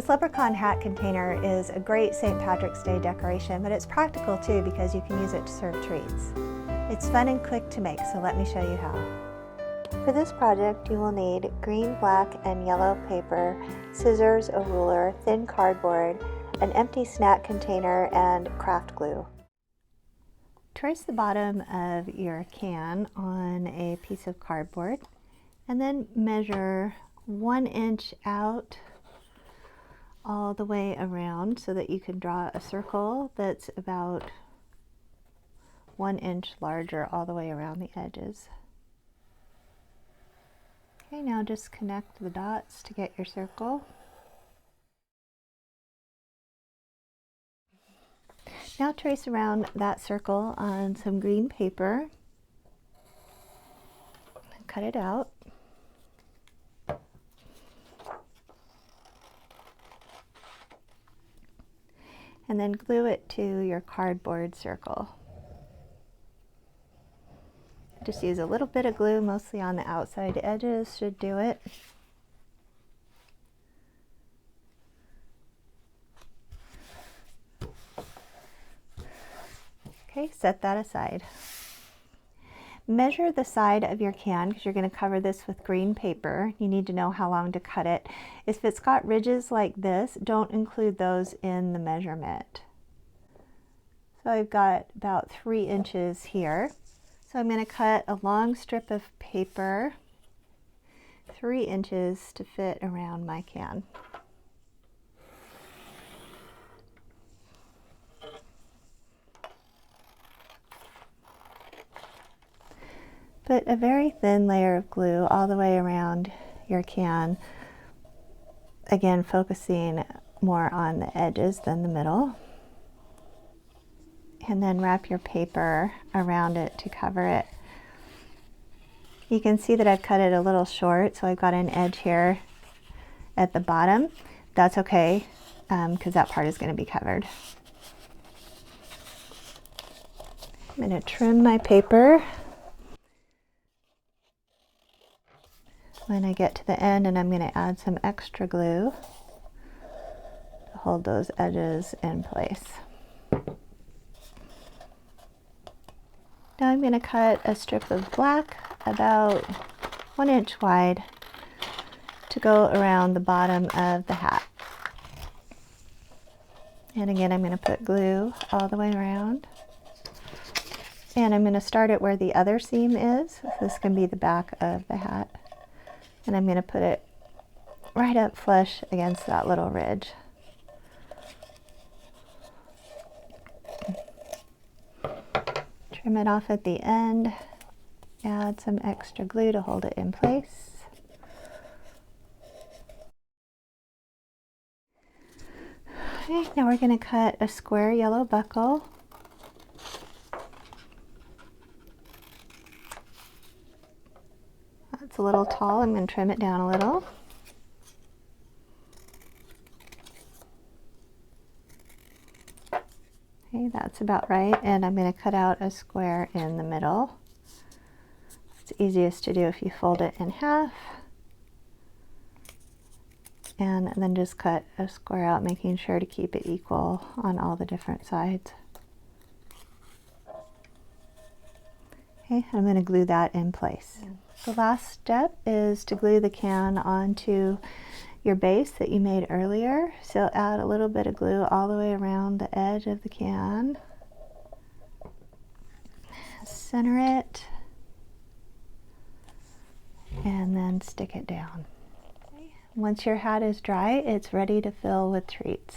This leprechaun hat container is a great St. Patrick's Day decoration, but it's practical too because you can use it to serve treats. It's fun and quick to make, so let me show you how. For this project, you will need green, black, and yellow paper, scissors, a ruler, thin cardboard, an empty snack container, and craft glue. Trace the bottom of your can on a piece of cardboard and then measure 1 inch out all the way around so that you can draw a circle that's about 1 inch larger all the way around the edges. Okay, now just connect the dots to get your circle. Now trace around that circle on some green paper. Cut it out. And then glue it to your cardboard circle. Just use a little bit of glue, mostly on the outside edges, should do it. Okay, set that aside. Measure the side of your can because you're going to cover this with green paper. You need to know how long to cut it. If it's got ridges like this, don't include those in the measurement. So I've got about 3 inches here. So I'm going to cut a long strip of paper, 3 inches to fit around my can. Put a very thin layer of glue all the way around your can, again focusing more on the edges than the middle. And then wrap your paper around it to cover it. You can see that I've cut it a little short, so I've got an edge here at the bottom. That's okay, because that part is going to be covered. I'm going to trim my paper when I get to the end, and I'm going to add some extra glue to hold those edges in place. Now I'm going to cut a strip of black about 1 inch wide to go around the bottom of the hat. And again, I'm going to put glue all the way around. And I'm going to start it where the other seam is. This can be the back of the hat. And I'm going to put it right up flush against that little ridge. Trim it off at the end, add some extra glue to hold it in place. Okay, now we're going to cut a square yellow buckle. That's a little tall, I'm going to trim it down a little. Okay, that's about right, and I'm going to cut out a square in the middle. It's easiest to do if you fold it in half. And then just cut a square out, making sure to keep it equal on all the different sides. Okay, I'm going to glue that in place. The last step is to glue the can onto your base that you made earlier. So add a little bit of glue all the way around the edge of the can. Center it. And then stick it down. Okay. Once your hat is dry, it's ready to fill with treats.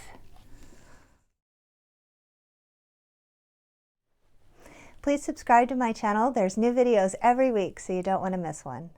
Please subscribe to my channel. There's new videos every week, so you don't want to miss one.